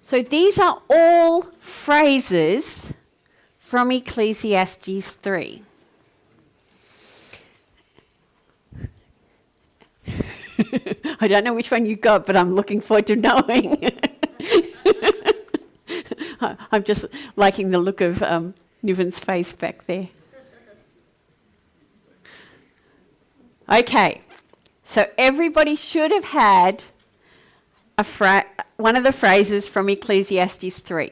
So these are all phrases from Ecclesiastes 3. I don't know which one you got, but I'm looking forward to knowing. I'm just liking the look of Niven's face back there. Okay, so everybody should have had one of the phrases from Ecclesiastes 3.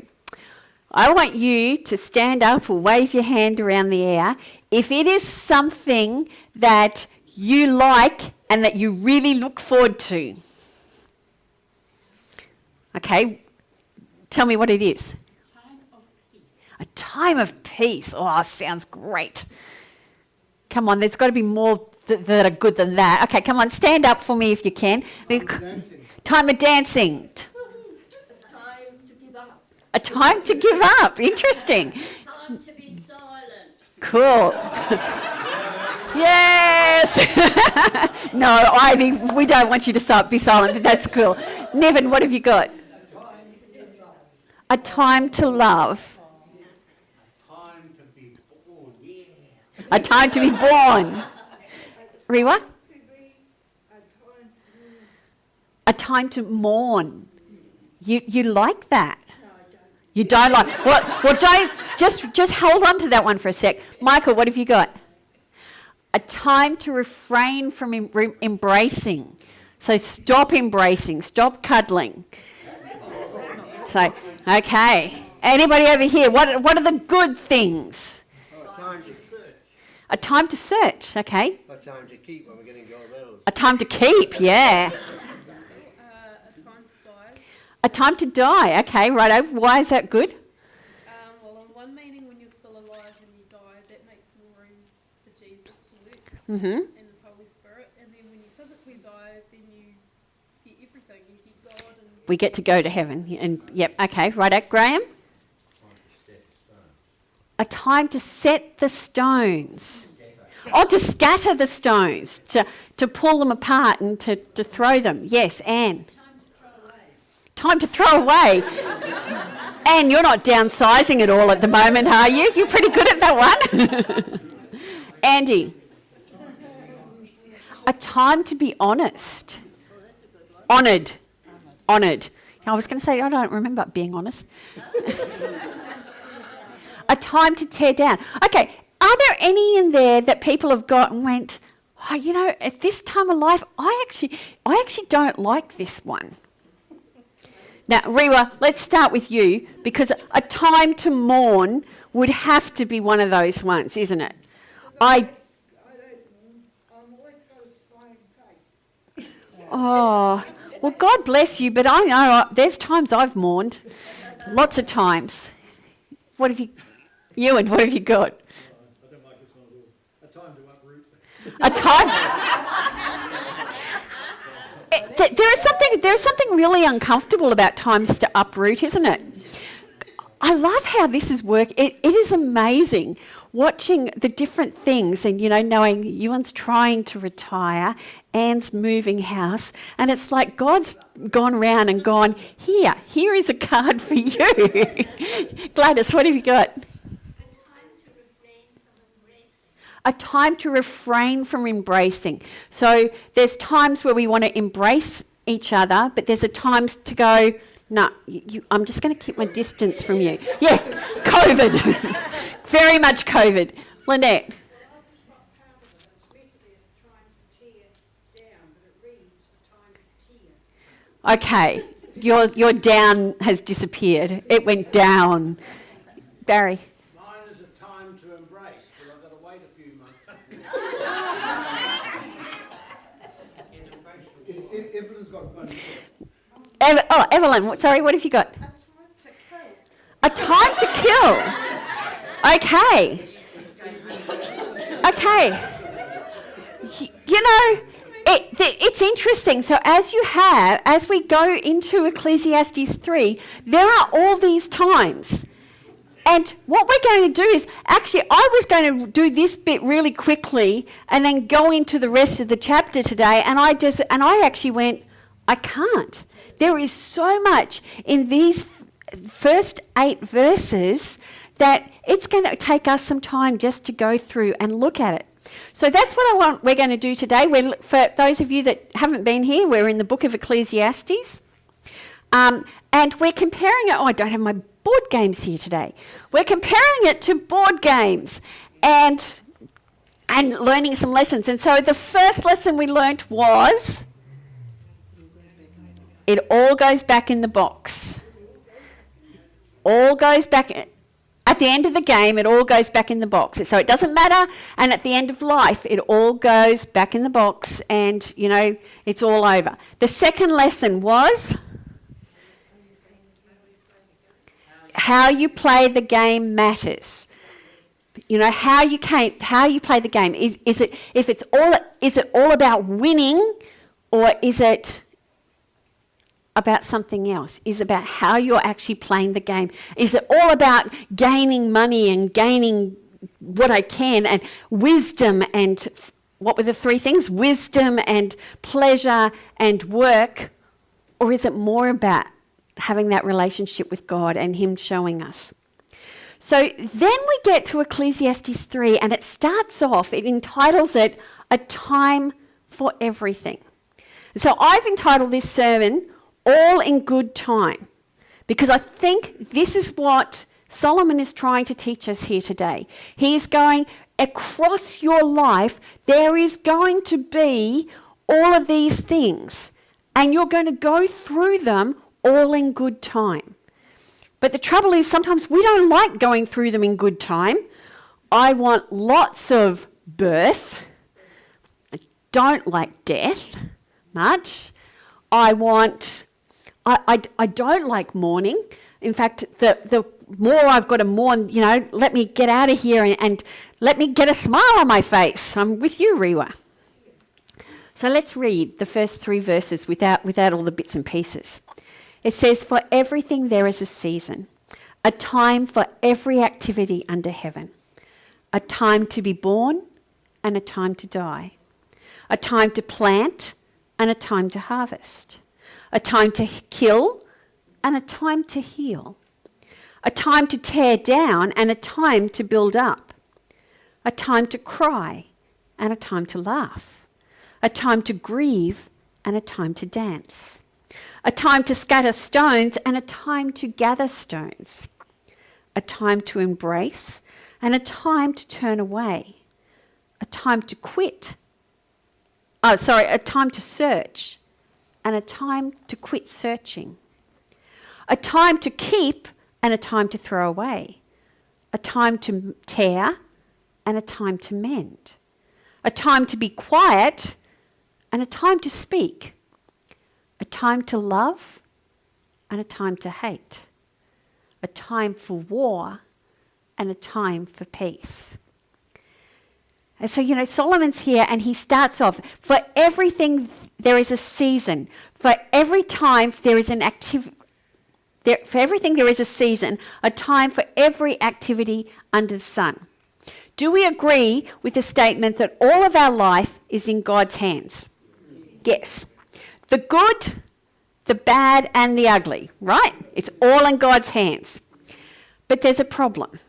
I want you to stand up or wave your hand around the air if it is something that you like and that you really look forward to. Okay, tell me what it is. Time of peace. A time of peace. Oh, sounds great. Come on, there's got to be more that are good than that. Okay, come on, stand up for me if you can. Time of dancing. Time to give up. A time to give up. Interesting. Time to be silent. Cool. Yes. No, Ivy, we don't want you to be silent, but that's cool. Nevin, what have you got? A time to love. Time to be born, yeah. A time to be born. Rewa? A time to mourn. You like that? You don't like. Well, don't just hold on to that one for a sec. Michael, what have you got? A time to refrain from embracing. So stop embracing, stop cuddling. So, okay. Anybody over here? What are the good things? Time to search. A time to search, okay. A time to keep when we're getting gold medals. A time to keep, yeah. A time to die. A time to die, okay, righto. Why is that good? Well, in one meaning, when you're still alive and you die, that makes more room for Jesus to work Mm-hmm. and His Holy Spirit. And then when you physically die, then you get everything. You get God and We get to go to heaven. And yep, okay, righto. Graham? A time to set the stones. Or to scatter the stones, to pull them apart and to throw them. Yes, Anne? Time to throw away. Anne, you're not downsizing at all at the moment, are you? You're pretty good at that one. Andy? A time to be honest. Honoured. Honoured. I was going to say, I don't remember being honest. A time to tear down. Okay, are there any in there that people have got and went, oh, you know, at this time of life, I actually don't like this one. Now, Rewa, let's start with you, because a time to mourn would have to be one of those ones, isn't it? Oh, well, God bless you, but I know there's times I've mourned, lots of times. What have you, Ewan, what have you got? I don't like this one at all. A time to uproot. A time to... There is something really uncomfortable about times to uproot, isn't it? I love how this is work. It is amazing watching the different things and, you know, knowing Ewan's trying to retire, Anne's moving house, and it's like God's gone around and gone, here is a card for you. Gladys, what have you got? A time to refrain from embracing. So there's times where we want to embrace each other, but there's a times to go, no, I'm just going to keep my distance from you. Yeah, COVID. Very much COVID. Lynette. Okay, your down has disappeared. It went down. Barry. Mine is a time to embrace, but I've got to wait a few months. Evelyn's got one. Evelyn, sorry, what have you got? A time to kill. Okay. Okay. You know, it's interesting. So as we go into Ecclesiastes 3, there are all these times. And what we're going to do is, actually, I was going to do this bit really quickly and then go into the rest of the chapter today, and I actually went, I can't. There is so much in these first 8 verses that it's going to take us some time just to go through and look at it. So that's what we're going to do today. For those of you that haven't been here, we're in the book of Ecclesiastes. And we're comparing it. Oh, I don't have my board games here today. We're comparing it to board games and learning some lessons. And so the first lesson we learnt was it all goes back in the box. All goes back. At the end of the game, it all goes back in the box. So it doesn't matter. And at the end of life, it all goes back in the box and, it's all over. The second lesson was how you play the game matters. How you play the game. Is it all about winning, or is it about something else? Is it about how you're actually playing the game? Is it all about gaining money and gaining what I can and wisdom and what were the 3 things? Wisdom and pleasure and work, or is it more about having that relationship with God and Him showing us? So then we get to Ecclesiastes 3, and it starts off, it entitles it, A Time for Everything. And so I've entitled this sermon, All in Good Time, because I think this is what Solomon is trying to teach us here today. He's going, across your life, there is going to be all of these things, and you're going to go through them all in good time. But the trouble is sometimes we don't like going through them in good time. I want lots of birth. I don't like death much. I don't like mourning. In fact, the more I've got to mourn, let me get out of here and let me get a smile on my face. I'm with you, Rewa. So let's read the first 3 verses without all the bits and pieces. It says, for everything there is a season, a time for every activity under heaven, a time to be born and a time to die, a time to plant and a time to harvest, a time to kill and a time to heal, a time to tear down and a time to build up, a time to cry and a time to laugh, a time to grieve and a time to dance, a time to scatter stones and a time to gather stones, a time to embrace and a time to turn away, a time to a time to search and a time to quit searching, a time to keep and a time to throw away, a time to tear and a time to mend, a time to be quiet and a time to speak, a time to love and a time to hate, a time for war and a time for peace. And so, Solomon's here and he starts off, for everything there is a season. For every time there is an activity. For everything there is a season, a time for every activity under the sun. Do we agree with the statement that all of our life is in God's hands? Yes. The good, the bad and the ugly, right? It's all in God's hands. But there's a problem.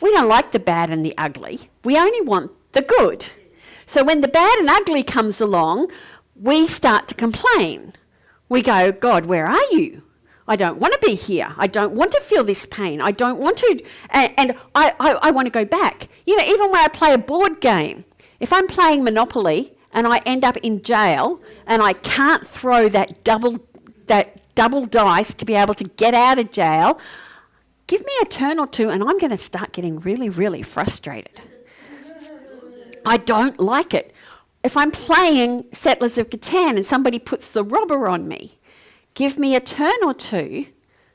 We don't like the bad and the ugly. We only want the good. So when the bad and ugly comes along, we start to complain. We go, God, where are you? I don't want to be here. I don't want to feel this pain. I don't want to, and I want to go back. Even when I play a board game, if I'm playing Monopoly and I end up in jail and I can't throw that double dice to be able to get out of jail, give me a turn or two and I'm going to start getting really, really frustrated. I don't like it. If I'm playing Settlers of Catan and somebody puts the robber on me, give me a turn or two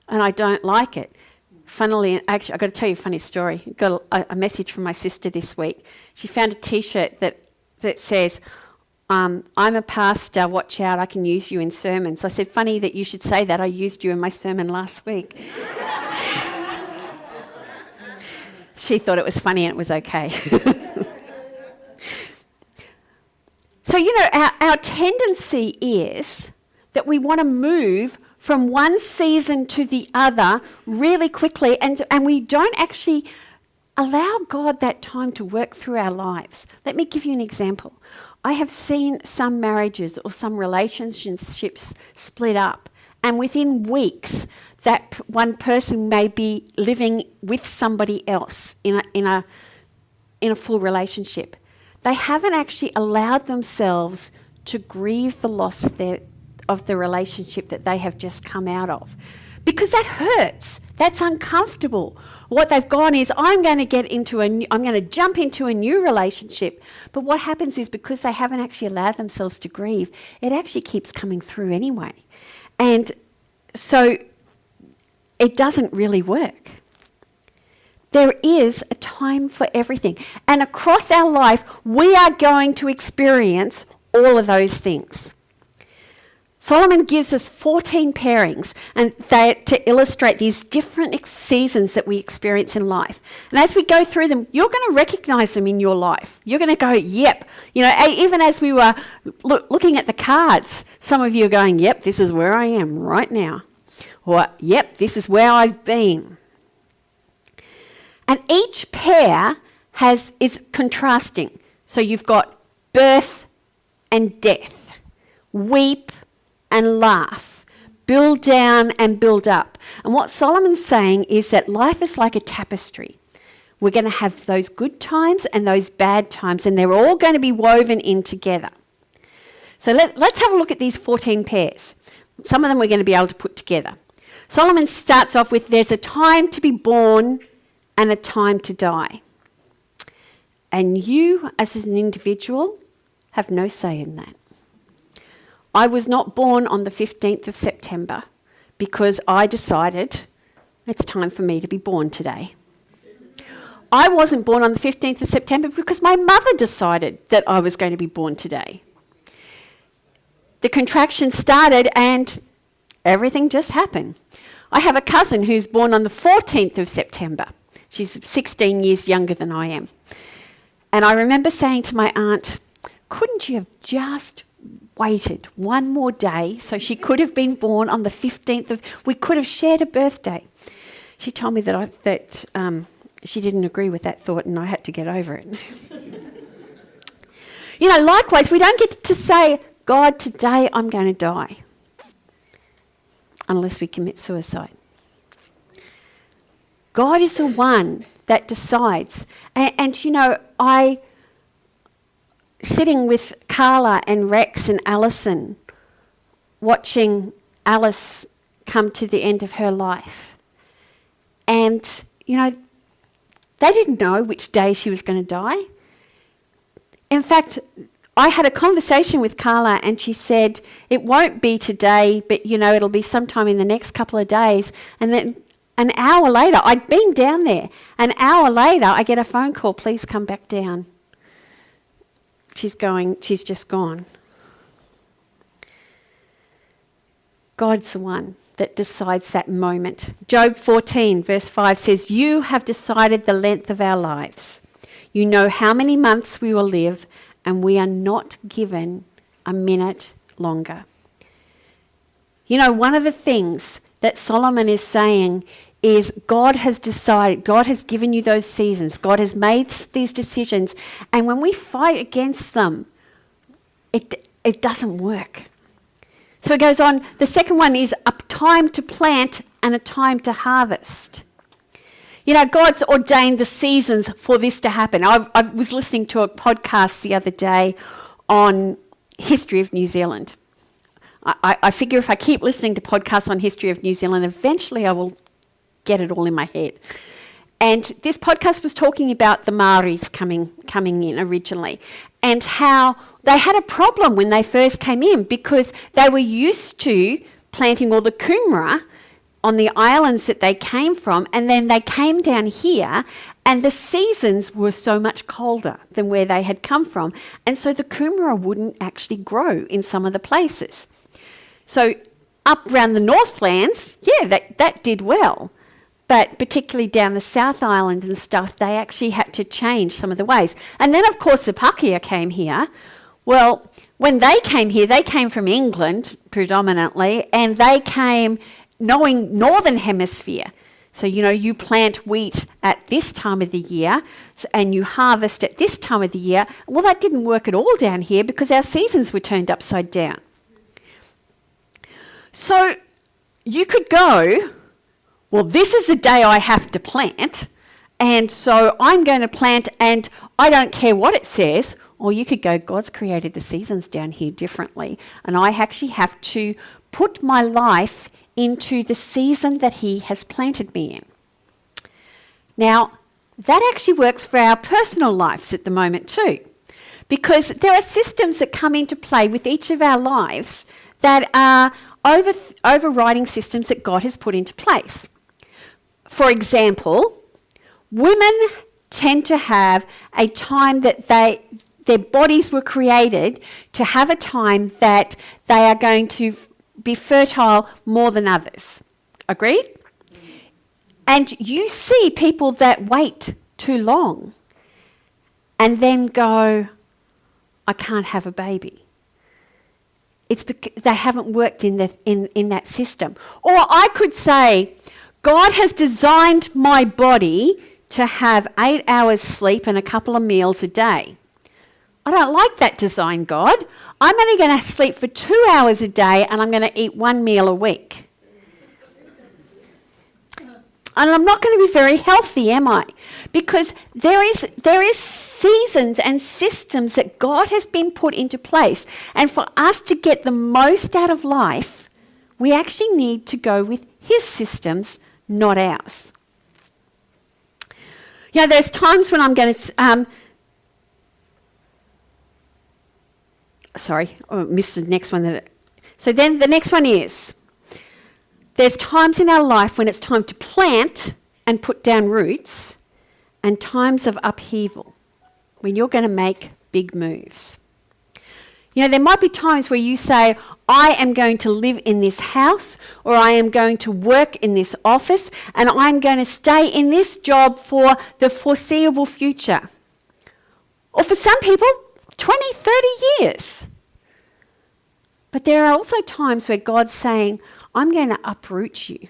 and I don't like it. Funnily, actually, I've got to tell you a funny story. I got a message from my sister this week. She found a T-shirt that says, I'm a pastor, watch out, I can use you in sermons. I said, funny that you should say that, I used you in my sermon last week. She thought it was funny and it was okay. So, our tendency is that we want to move from one season to the other really quickly, and we don't actually allow God that time to work through our lives. Let me give you an example. I have seen some marriages or some relationships split up, and within weeks, that one person may be living with somebody else in a full relationship. They haven't actually allowed themselves to grieve the loss of the relationship that they have just come out of, because that hurts. That's uncomfortable. What they've gone is, I'm going to jump into a new relationship. But what happens is, because they haven't actually allowed themselves to grieve, it actually keeps coming through anyway. And so it doesn't really work. There is a time for everything. And across our life, we are going to experience all of those things. Solomon gives us 14 pairings and to illustrate these different seasons that we experience in life. And as we go through them, you're going to recognize them in your life. You're going to go, yep. You know, even as we were looking at the cards, some of you are going, yep, this is where I am right now. Or, yep, this is where I've been. And each pair is contrasting. So you've got birth and death, weep and laugh, build down and build up. And what Solomon's saying is that life is like a tapestry. We're going to have those good times and those bad times, and they're all going to be woven in together. So let's have a look at these 14 pairs. Some of them we're going to be able to put together. Solomon starts off with, there's a time to be born and a time to die. And you, as an individual, have no say in that. I was not born on the 15th of September because I decided it's time for me to be born today. I wasn't born on the 15th of September because my mother decided that I was going to be born today. The contraction started and everything just happened. I have a cousin who's born on the 14th of September. She's 16 years younger than I am. And I remember saying to my aunt, couldn't you have just waited one more day so she could have been born on the 15th of... We could have shared a birthday. She told me that she didn't agree with that thought and I had to get over it. You know, likewise, we don't get to say, God, today I'm going to die, unless we commit suicide. God is the one that decides. And you know, sitting with Carla and Rex and Alison, watching Alice come to the end of her life. And, you know, they didn't know which day she was going to die. In fact, I had a conversation with Carla and she said, it won't be today, but, you know, it'll be sometime in the next couple of days. And then an hour later, I'd been down there. An hour later, I get a phone call, please come back down. She's just gone. God's the one that decides that moment. Job 14, verse 5 says, you have decided the length of our lives. You know how many months we will live, and we are not given a minute longer. You know, one of the things that Solomon is saying is God has decided, God has given you those seasons, God has made these decisions, and when we fight against them, it doesn't work. So it goes on, the second one is a time to plant and a time to harvest. You know, God's ordained the seasons for this to happen. I was listening to a podcast the other day on history of New Zealand. I figure if I keep listening to podcasts on history of New Zealand, eventually I will get it all in my head. And this podcast was talking about the Maoris coming in originally and how they had a problem when they first came in because they were used to planting all the kumara on the islands that they came from, and then they came down here and the seasons were so much colder than where they had come from, and so the kumara wouldn't actually grow in some of the places. So up around the Northlands, yeah, that did well. But particularly down the South Island and stuff, they actually had to change some of the ways. And then, of course, the Pakeha came here. Well, when they came here, they came from England predominantly, and they came knowing Northern Hemisphere. So, you plant wheat at this time of the year and you harvest at this time of the year. Well, that didn't work at all down here because our seasons were turned upside down. So you could go, well, this is the day I have to plant, and so I'm going to plant and I don't care what it says. Or you could go, God's created the seasons down here differently, and I actually have to put my life into the season that He has planted me in. Now, that actually works for our personal lives at the moment too, because there are systems that come into play with each of our lives that are overriding systems that God has put into place. For example, women tend to have a time that their bodies were created to have a time that they are going to be fertile more than others. Agreed? And you see people that wait too long and then go, I can't have a baby. It's because they haven't worked in that system. Or I could say, God has designed my body to have 8 hours sleep and a couple of meals a day. I don't like that design, God. I'm only going to sleep for 2 hours a day and I'm going to eat 1 meal a week. And I'm not going to be very healthy, am I? Because there is seasons and systems that God has been put into place. And for us to get the most out of life, we actually need to go with His systems, not ours. There's times when I'm going to... I missed the next one. So then the next one is, there's times in our life when it's time to plant and put down roots, and times of upheaval, when you're going to make big moves. There might be times where you say, I am going to live in this house, or I am going to work in this office, and I'm going to stay in this job for the foreseeable future. Or for some people, 20, 30 years. But there are also times where God's saying, I'm going to uproot you.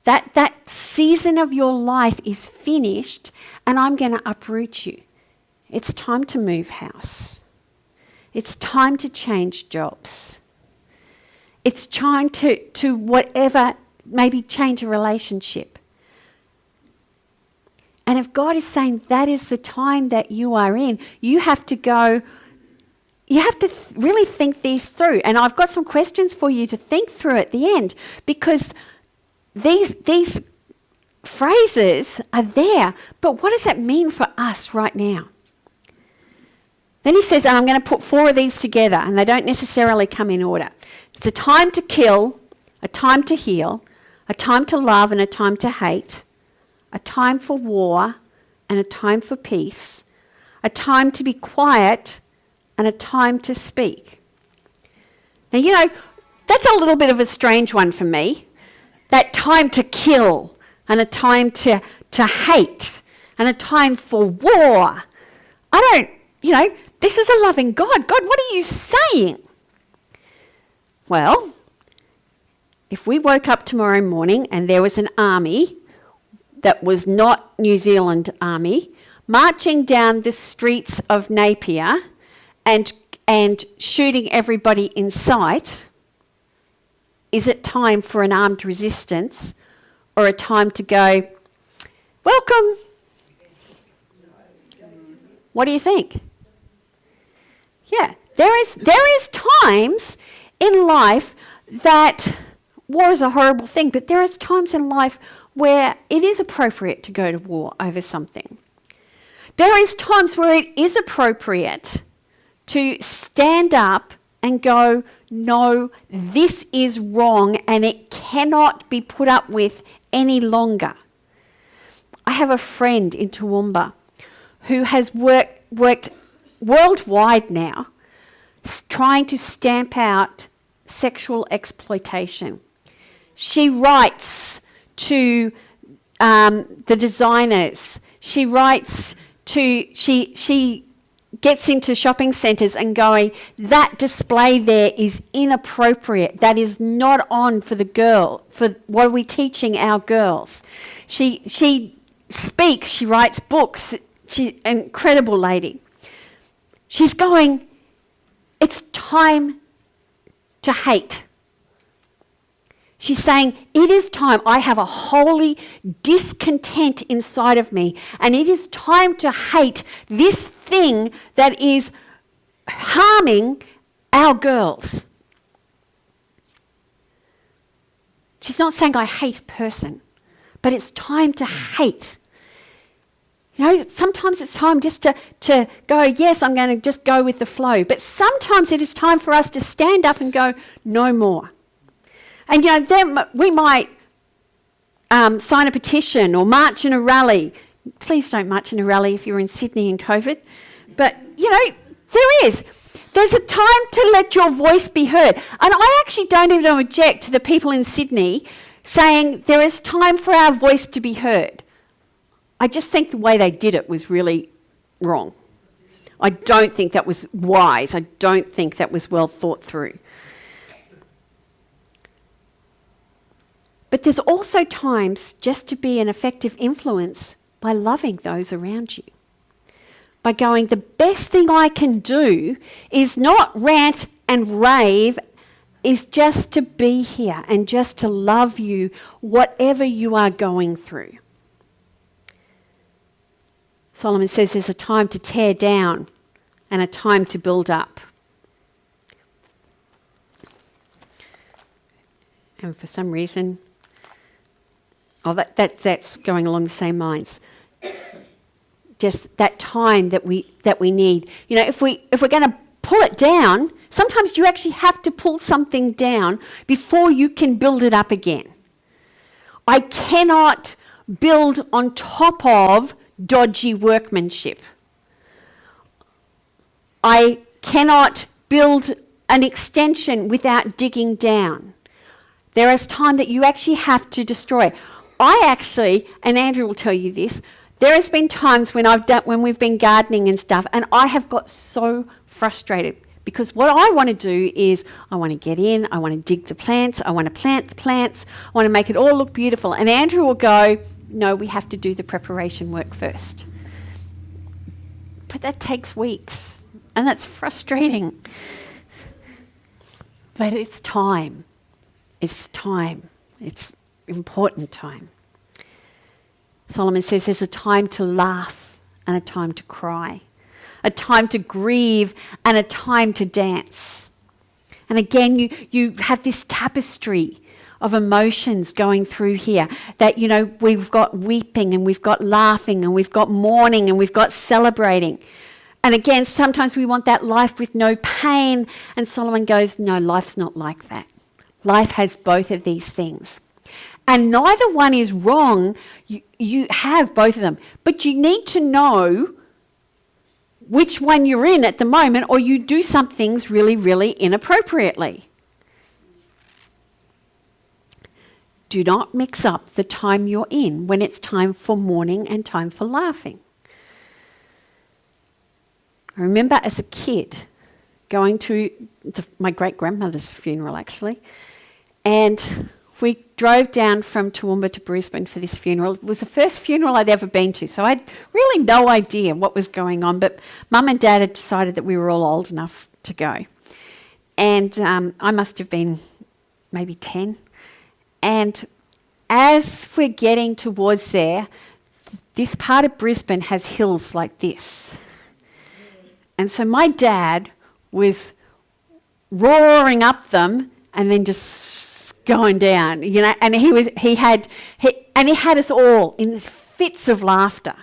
That season of your life is finished and I'm going to uproot you. It's time to move house. It's time to change jobs. It's time to whatever, maybe change a relationship. And if God is saying that is the time that you are in, you have to go, you have to really think these through. And I've got some questions for you to think through at the end, because these phrases are there, but what does that mean for us right now? Then he says, and I'm going to put 4 of these together, and they don't necessarily come in order. It's a time to kill, a time to heal, a time to love and a time to hate, a time for war and a time for peace, a time to be quiet and a time to speak. Now, that's a little bit of a strange one for me. That time to kill and a time to hate and a time for war. This is a loving God. God, what are you saying? Well, if we woke up tomorrow morning and there was an army that was not New Zealand army marching down the streets of Napier and shooting everybody in sight, is it time for an armed resistance or a time to go, welcome? What do you think? Yeah, there is times in life that war is a horrible thing, but there is times in life where it is appropriate to go to war over something. There is times where it is appropriate to stand up and go, no, this is wrong and it cannot be put up with any longer. I have a friend in Toowoomba who has worked worldwide now trying to stamp out sexual exploitation. She writes to the designers. She gets into shopping centres and going, that display there is inappropriate. That is not on for the girl. For what are we teaching our girls? She speaks, she writes books. She's an incredible lady. She's going, it's time to hate. She's saying, it is time. I have a holy discontent inside of me, and it is time to hate this thing that is harming our girls. She's not saying I hate a person, but it's time to hate. You know, sometimes it's time just to go, yes, I'm going to just go with the flow. But sometimes it is time for us to stand up and go, no more. And, you know, then we might sign a petition or march in a rally. Please don't march in a rally if you're in Sydney in COVID. But, you know, there's a time to let your voice be heard. And I actually don't even object to the people in Sydney saying there is time for our voice to be heard. I just think the way they did it was really wrong. I don't think that was wise. I don't think that was well thought through. But there's also times just to be an effective influence by loving those around you. By going, the best thing I can do is not rant and rave, is just to be here and just to love you, whatever you are going through. Solomon says there's a time to tear down and a time to build up. And for some reason, that's going along the same lines. Just that time that we need. You know, if we're going to pull it down, sometimes you actually have to pull something down before you can build it up again. I cannot build on top of dodgy workmanship. I cannot build an extension without digging down. There is time that you actually have to destroy. And Andrew will tell you this, there has been times when we've been gardening and stuff, and I have got so frustrated because what I want to do is I want to get in, I want to dig the plants, I want to plant the plants, I want to make it all look beautiful. And Andrew will go, no, we have to do the preparation work first. But that takes weeks, and that's frustrating. But it's time. It's time. It's important time. Solomon says there's a time to laugh and a time to cry, a time to grieve and a time to dance. And again, you have this tapestry of emotions going through here that, you know, we've got weeping and we've got laughing and we've got mourning and we've got celebrating. And again, sometimes we want that life with no pain. And Solomon goes, no, life's not like that. Life has both of these things. And neither one is wrong. You have both of them. But you need to know which one you're in at the moment, or you do some things really, really inappropriately. Do not mix up the time you're in when it's time for mourning and time for laughing. I remember as a kid going to my great-grandmother's funeral, actually, and we drove down from Toowoomba to Brisbane for this funeral. It was the first funeral I'd ever been to, so I had really no idea what was going on, but Mum and Dad had decided that we were all old enough to go. And I must have been maybe 10. And as we're getting towards there, this part of Brisbane has hills like this. And so my dad was roaring up them and then just going down, you know, and he had us all in fits of laughter.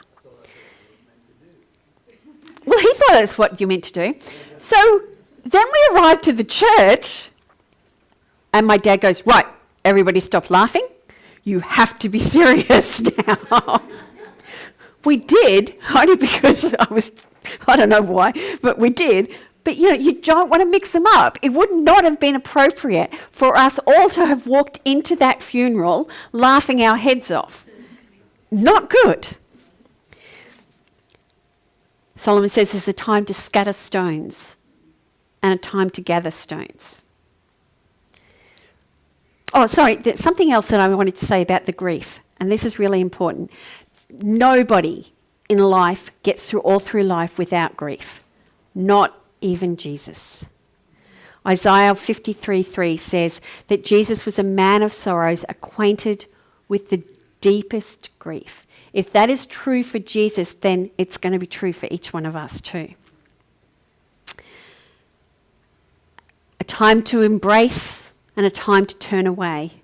Well, he thought that's what you meant to do. So then we arrived to the church, and my dad goes, right, everybody stop laughing. You have to be serious now. We did, only because I don't know why, but we did. But, you know, you don't want to mix them up. It would not have been appropriate for us all to have walked into that funeral laughing our heads off. Not good. Solomon says there's a time to scatter stones and a time to gather stones. Oh, sorry, there's something else that I wanted to say about the grief, and this is really important. Nobody in life gets through life without grief, not even Jesus. Isaiah 53:3 says that Jesus was a man of sorrows, acquainted with the deepest grief. If that is true for Jesus, then it's going to be true for each one of us too. A time to embrace and a time to turn away.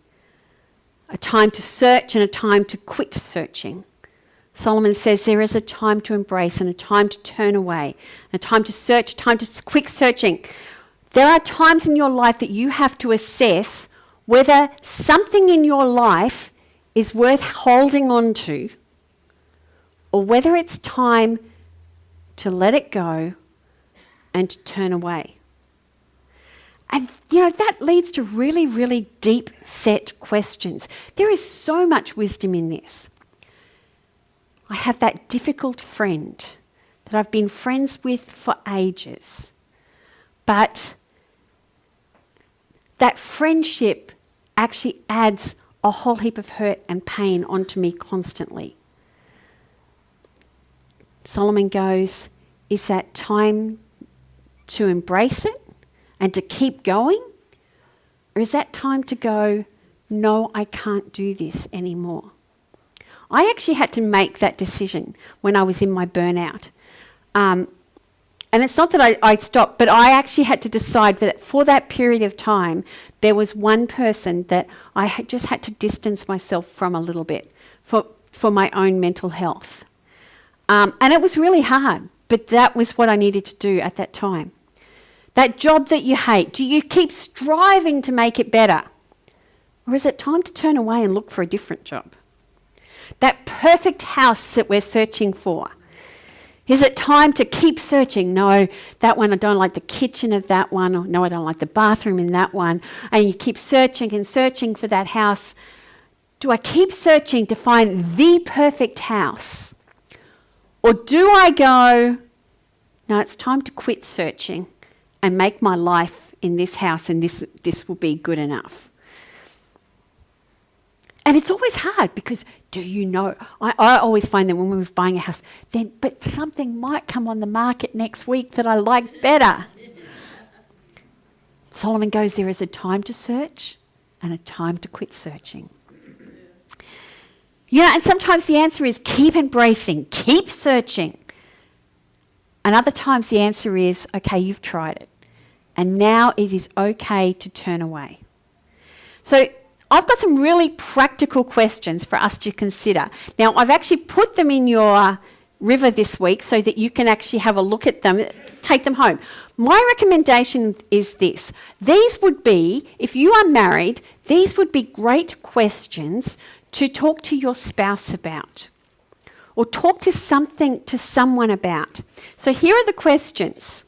A time to search and a time to quit searching. Solomon says there is a time to embrace and a time to turn away. A time to search, a time to quit searching. There are times in your life that you have to assess whether something in your life is worth holding on to, or whether it's time to let it go and to turn away. And, that leads to really, really deep set questions. There is so much wisdom in this. I have that difficult friend that I've been friends with for ages, but that friendship actually adds a whole heap of hurt and pain onto me constantly. Solomon goes, is that time to embrace it and to keep going? Or is that time to go, no, I can't do this anymore? I actually had to make that decision when I was in my burnout. And it's not that I stopped, but I actually had to decide that for that period of time, there was one person that I just had to distance myself from a little bit for my own mental health. And it was really hard, but that was what I needed to do at that time. That job that you hate, do you keep striving to make it better? Or is it time to turn away and look for a different job? That perfect house that we're searching for. Is it time to keep searching? No, that one, I don't like the kitchen of that one. Or, no, I don't like the bathroom in that one. And you keep searching and searching for that house. Do I keep searching to find the perfect house? Or do I go, no, it's time to quit searching and make my life in this house, and this will be good enough? And it's always hard because, do you know, I always find that when we're buying a house, but something might come on the market next week that I like better. Solomon goes, there is a time to search and a time to quit searching. And sometimes the answer is keep embracing, keep searching. And other times the answer is, okay, you've tried it. And now it is okay to turn away. So I've got some really practical questions for us to consider. Now, I've actually put them in your river this week so that you can actually have a look at them, take them home. My recommendation is this. These would be, if you are married, these would be great questions to talk to your spouse about, or talk to someone about. So here are the questions.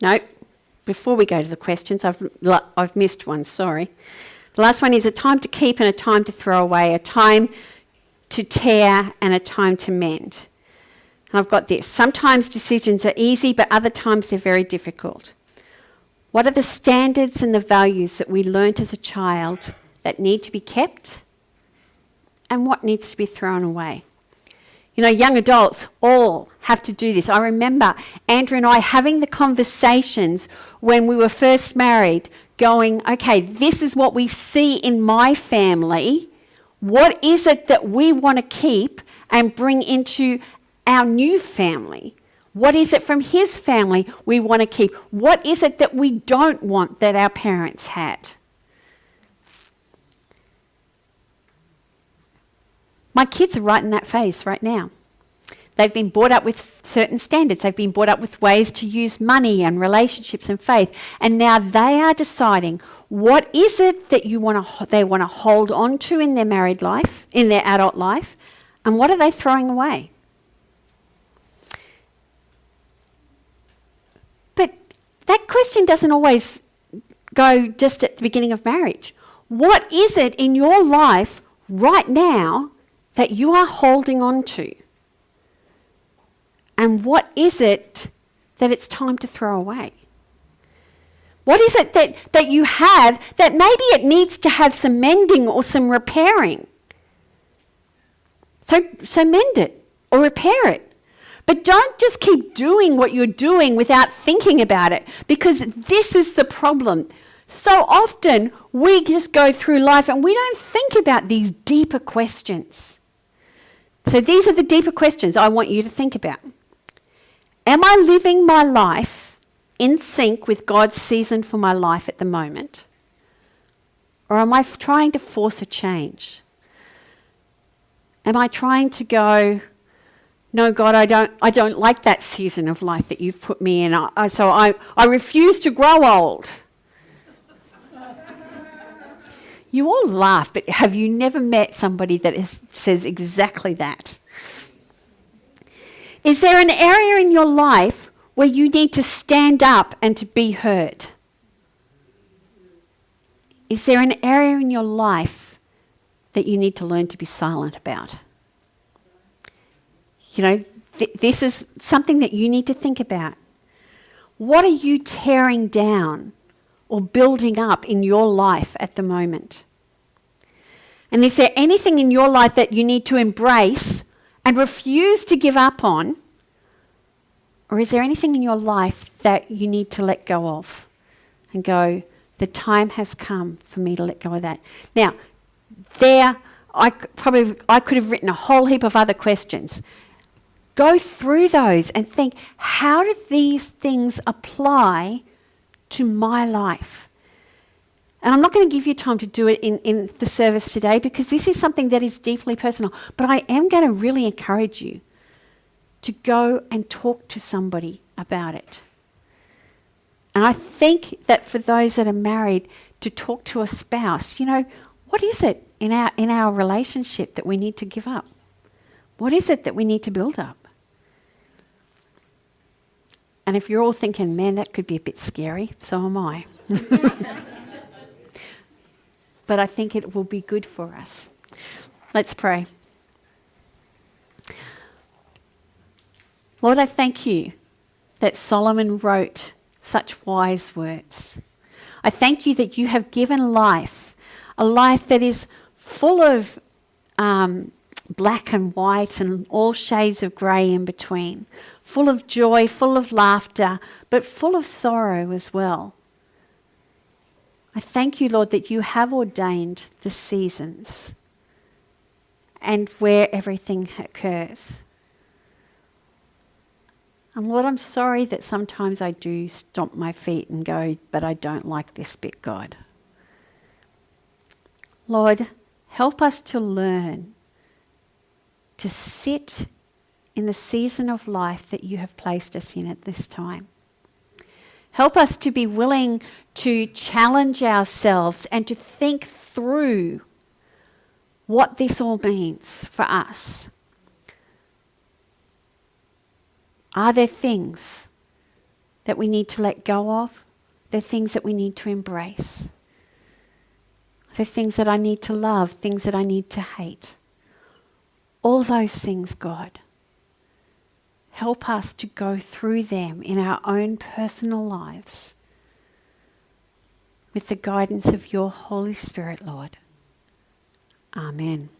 No, before we go to the questions, I've missed one, sorry. The last one is a time to keep and a time to throw away, a time to tear and a time to mend. And I've got this. Sometimes decisions are easy, but other times they're very difficult. What are the standards and the values that we learnt as a child that need to be kept? And what needs to be thrown away? Young adults all have to do this. I remember Andrew and I having the conversations when we were first married, going, okay, this is what we see in my family. What is it that we want to keep and bring into our new family? What is it from his family we want to keep? What is it that we don't want that our parents had? My kids are right in that phase right now. They've been brought up with certain standards. They've been brought up with ways to use money and relationships and faith. And now they are deciding what is it that they want to hold on to in their married life, in their adult life, and what are they throwing away? But that question doesn't always go just at the beginning of marriage. What is it in your life right now that you are holding on to? And what is it that it's time to throw away? What is it that you have that maybe it needs to have some mending or some repairing? So mend it or repair it. But don't just keep doing what you're doing without thinking about it, because this is the problem. So often we just go through life and we don't think about these deeper questions. So these are the deeper questions I want you to think about. Am I living my life in sync with God's season for my life at the moment? Or am I trying to force a change? Am I trying to go, no, God, I don't like that season of life that you've put me in, so I refuse to grow old. You all laugh, but have you never met somebody that says exactly that? Is there an area in your life where you need to stand up and to be heard? Is there an area in your life that you need to learn to be silent about? You know, this is something that you need to think about. What are you tearing down or building up in your life at the moment? And is there anything in your life that you need to embrace and refuse to give up on? Or is there anything in your life that you need to let go of and go, the time has come for me to let go of that? Now, I could have written a whole heap of other questions. Go through those and think, how do these things apply to my life? And I'm not going to give you time to do it in the service today, because this is something that is deeply personal. But I am going to really encourage you to go and talk to somebody about it. And I think that for those that are married, to talk to a spouse, you know, what is it in our relationship that we need to give up? What is it that we need to build up? And if you're all thinking, man, that could be a bit scary, so am I. But I think it will be good for us. Let's pray. Lord, I thank you that Solomon wrote such wise words. I thank you that you have given life, a life that is full of black and white and all shades of grey in between, full of joy, full of laughter, but full of sorrow as well. I thank you, Lord, that you have ordained the seasons and where everything occurs. And Lord, I'm sorry that sometimes I do stomp my feet and go, but I don't like this bit, God. Lord, help us to learn to sit in the season of life that you have placed us in at this time. Help us to be willing to challenge ourselves and to think through what this all means for us. Are there things that we need to let go of? Are there things that we need to embrace? Are there things that I need to love, things that I need to hate? All those things, God. Help us to go through them in our own personal lives with the guidance of your Holy Spirit, Lord. Amen.